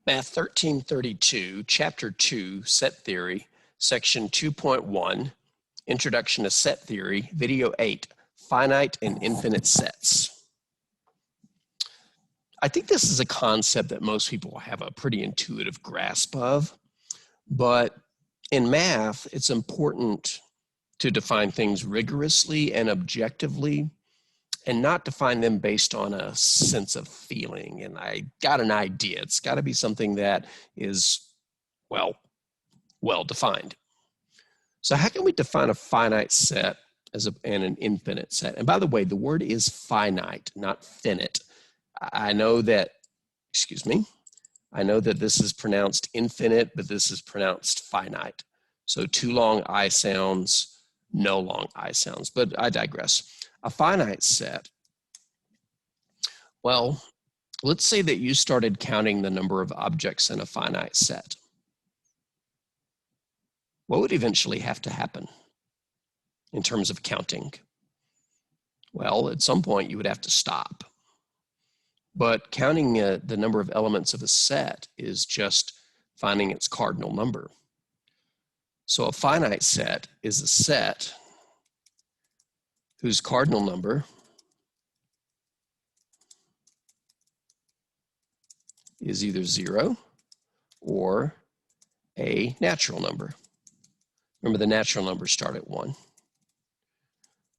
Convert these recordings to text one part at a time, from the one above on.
Math 1332, Chapter 2, Set Theory, Section 2.1, Introduction to Set Theory, Video 8, Finite and Infinite Sets. I think this is a concept that most people have a pretty intuitive grasp of, but in math, it's important to define things rigorously and objectively and not define them based on a sense of feeling. And I got an idea. It's got to be something that is, well defined. So how can we define a finite set and an infinite set? And by the way, the word is finite, not finite. I know that, I know that this is pronounced infinite, but this is pronounced finite. So two long I sounds, no long I sounds, but I digress. A finite set, well, let's say that you started counting the number of objects in a finite set. What would eventually have to happen in terms of counting? Well, at some point you would have to stop. But counting the number of elements of a set is just finding its cardinal number. So a finite set is a set whose cardinal number is either 0 or a natural number. Remember, the natural numbers start at 1.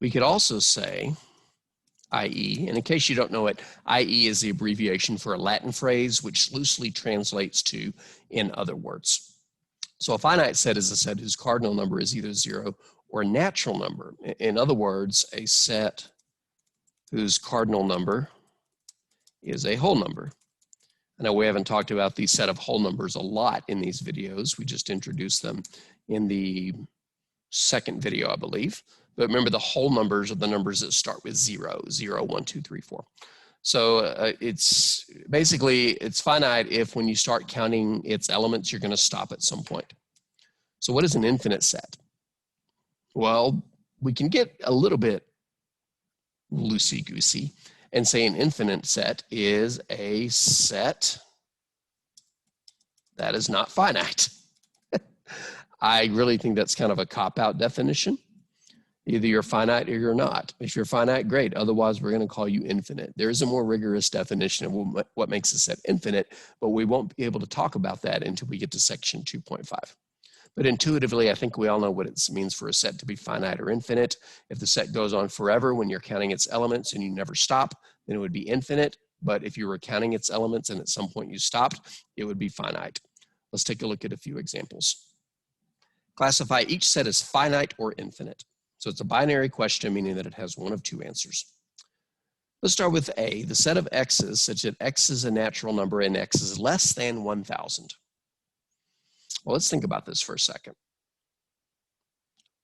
We could also say i.e., and in case you don't know it, i.e. is the abbreviation for a Latin phrase which loosely translates to in other words. So a finite set is a set whose cardinal number is either 0 or a natural number. In other words, a set whose cardinal number is a whole number. I know we haven't talked about the set of whole numbers a lot in these videos. We just introduced them in the second video, I believe. But remember, the whole numbers are the numbers that start with 0, 0, 1, 2, 3, 4. So it's finite if when you start counting its elements, you're going to stop at some point. So what is an infinite set? Well, we can get a little bit loosey-goosey and say an infinite set is a set that is not finite. I really think that's kind of a cop-out definition. Either you're finite or you're not. If you're finite, great. Otherwise, we're going to call you infinite. There is a more rigorous definition of what makes a set infinite, but we won't be able to talk about that until we get to section 2.5. But intuitively, I think we all know what it means for a set to be finite or infinite. If the set goes on forever when you're counting its elements and you never stop, then it would be infinite. But if you were counting its elements and at some point you stopped, it would be finite. Let's take a look at a few examples. Classify each set as finite or infinite. So it's a binary question, meaning that it has one of two answers. Let's start with A, the set of x's such that x is a natural number and x is less than 1,000. Well, let's think about this for a second.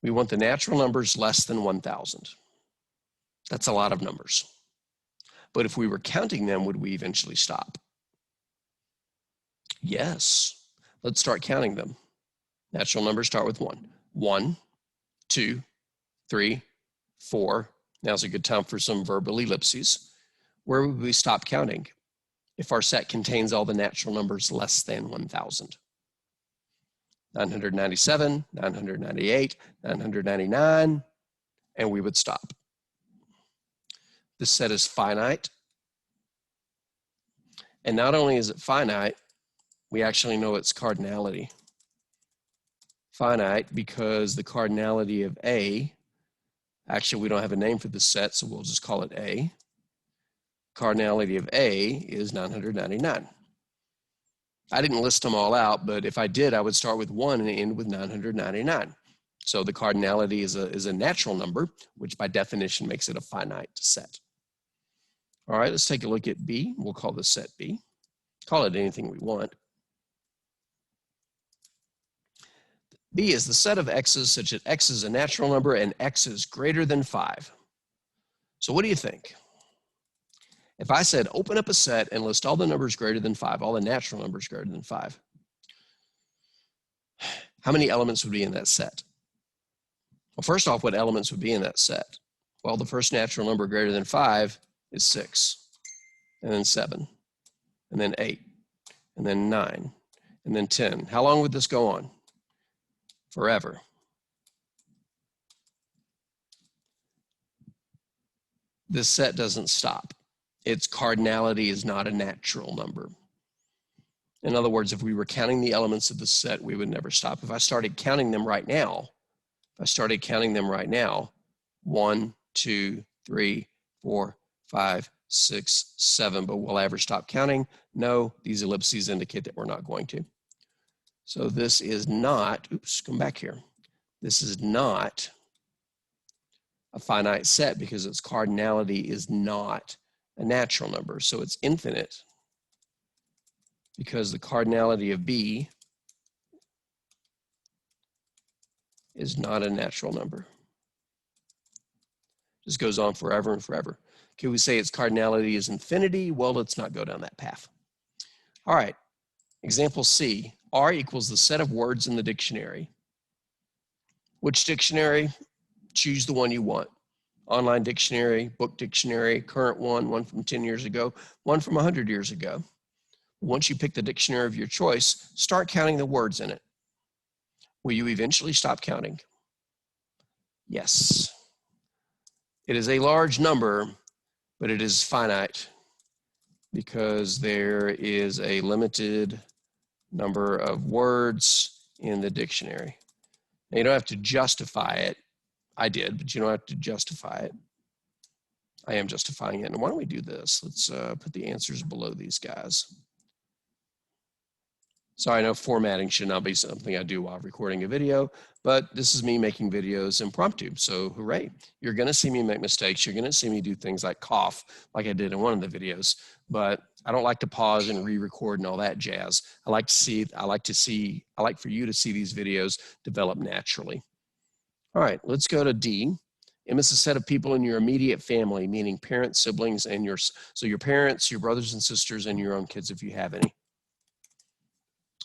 We want the natural numbers less than 1,000. That's a lot of numbers. But if we were counting them, would we eventually stop? Yes. Let's start counting them. Natural numbers start with 1. 1, 2, 3, 4. Now's a good time for some verbal ellipses. Where would we stop counting if our set contains all the natural numbers less than 1,000? 997, 998, 999, and we would stop. This set is finite. And not only is it finite, we actually know its cardinality. Finite because the cardinality of A, actually we don't have a name for this set, so we'll just call it A. Cardinality of A is 999. I didn't list them all out, but if I did, I would start with 1 and end with 999. So the cardinality is a natural number, which by definition makes it a finite set. All right, let's take a look at B. We'll call this set B. Call it anything we want. B is the set of x's such that x is a natural number and x is greater than 5. So what do you think? If I said open up a set and list all the numbers greater than 5, all the natural numbers greater than 5, how many elements would be in that set? Well, first off, what elements would be in that set? Well, the first natural number greater than 5 is 6, and then 7, and then 8, and then 9, and then 10. How long would this go on? Forever. This set doesn't stop. Its cardinality is not a natural number. In other words, if we were counting the elements of the set, we would never stop. If I started counting them right now, 1, 2, 3, 4, 5, 6, 7, but will I ever stop counting? No, these ellipses indicate that we're not going to. So this is not, oops, come back here. This is not a finite set because its cardinality is not a natural number. So it's infinite because the cardinality of B is not a natural number. Just goes on forever and forever. Can we say its cardinality is infinity? Well, let's not go down that path. All right, example C, R equals the set of words in the dictionary. Which dictionary? Choose the one you want. Online dictionary, book dictionary, current one from 10 years ago, one from 100 years ago. Once you pick the dictionary of your choice, start counting the words in it. Will you eventually stop counting? Yes. It is a large number, but it is finite because there is a limited number of words in the dictionary. Now, you don't have to justify it. I did, but you don't have to justify it. I am justifying it. And why don't we do this? Let's put the answers below these guys. So I know formatting should not be something I do while recording a video, but this is me making videos impromptu. So hooray. You're going to see me make mistakes. You're going to see me do things like cough like I did in one of the videos, but I don't like to pause and re-record and all that jazz. I like for you to see these videos develop naturally. All right, let's go to D. M is a set of people in your immediate family, meaning parents, siblings, and your parents, your brothers and sisters, and your own kids if you have any.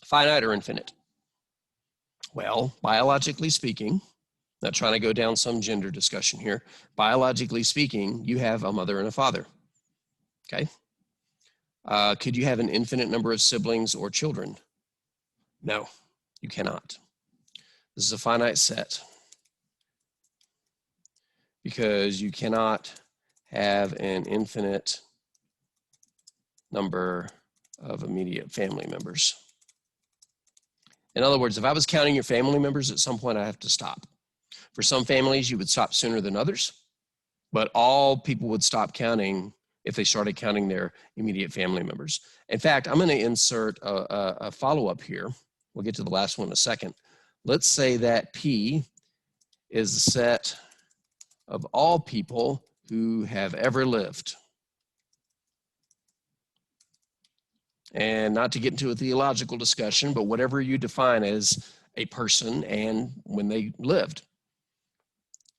Finite or infinite? Well, biologically speaking, not trying to go down some gender discussion here, biologically speaking, you have a mother and a father, okay? Could you have an infinite number of siblings or children? No, you cannot. This is a finite set because you cannot have an infinite number of immediate family members. In other words, if I was counting your family members, at some point I have to stop. For some families, you would stop sooner than others, but all people would stop counting if they started counting their immediate family members. In fact, I'm going to insert a follow-up here. We'll get to the last one in a second. Let's say that P is the set of all people who have ever lived. And not to get into a theological discussion, but whatever you define as a person and when they lived.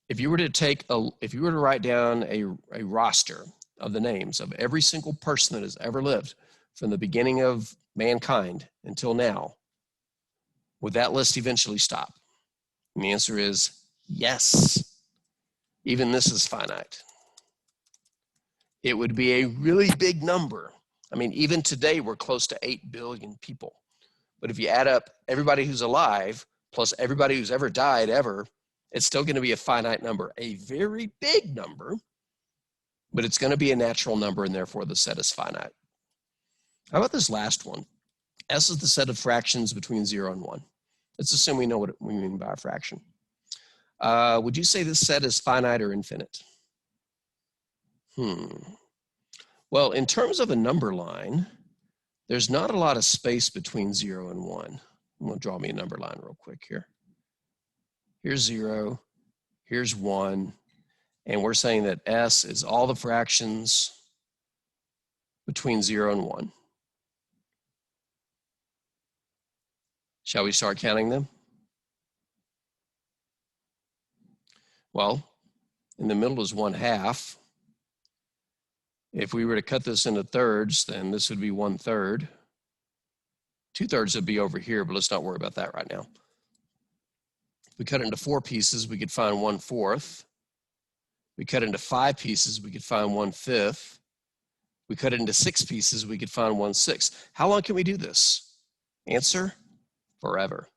If you were to write down a roster of the names of every single person that has ever lived from the beginning of mankind until now, would that list eventually stop? And the answer is yes. Even this is finite. It would be a really big number. I mean, even today, we're close to 8 billion people. But if you add up everybody who's alive plus everybody who's ever died ever, it's still going to be a finite number, a very big number, but it's going to be a natural number, and therefore the set is finite. How about this last one? S is the set of fractions between 0 and 1. Let's assume we know what we mean by a fraction. Would you say this set is finite or infinite? Well, in terms of a number line, there's not a lot of space between 0 and 1. I'm going to draw me a number line real quick here. Here's 0, here's 1, and we're saying that S is all the fractions between 0 and 1. Shall we start counting them? Well, in the middle is 1/2. If we were to cut this into thirds, then this would be 1/3. 2/3 would be over here, but let's not worry about that right now. If we cut it into 4 pieces, we could find 1/4. We cut into 5 pieces, we could find 1/5. We cut it into 6 pieces, we could find 1/6. How long can we do this? Answer, forever.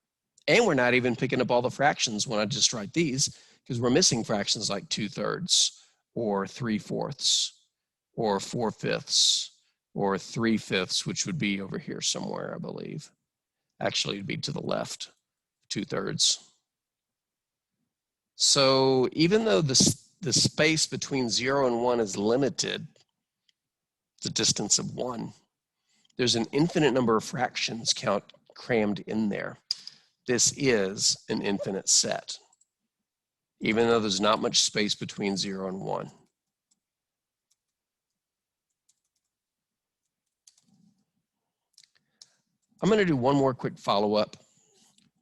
And we're not even picking up all the fractions when I just write these, because we're missing fractions like 2/3 or 3/4 or 4/5 or 3/5, which would be over here somewhere, I believe. Actually, it'd be to the left, 2/3. So even though the space between 0 and 1 is limited, the distance of 1, there's an infinite number of fractions crammed in there. This is an infinite set, even though there's not much space between 0 and 1. I'm going to do one more quick follow-up.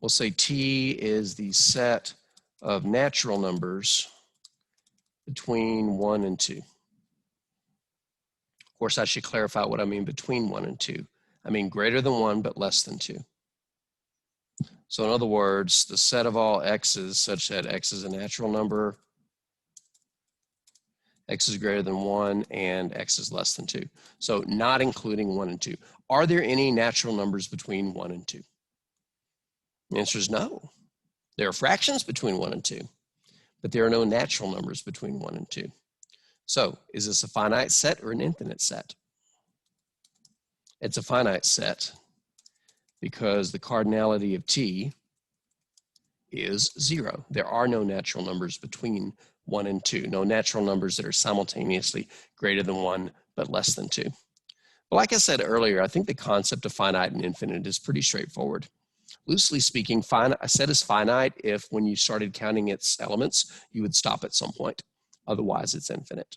We'll say T is the set of natural numbers between 1 and 2. Of course, I should clarify what I mean between 1 and 2. I mean greater than 1, but less than 2. So in other words, the set of all x's such that x is a natural number, x is greater than 1, and x is less than 2. So not including 1 and 2. Are there any natural numbers between 1 and 2? The answer is no. There are fractions between 1 and 2, but there are no natural numbers between 1 and 2. So is this a finite set or an infinite set? It's a finite set because the cardinality of T is 0. There are no natural numbers between 1 and 2, no natural numbers that are simultaneously greater than 1 but less than 2. But like I said earlier, I think the concept of finite and infinite is pretty straightforward. Loosely speaking, a set is finite if when you started counting its elements, you would stop at some point. Otherwise, it's infinite.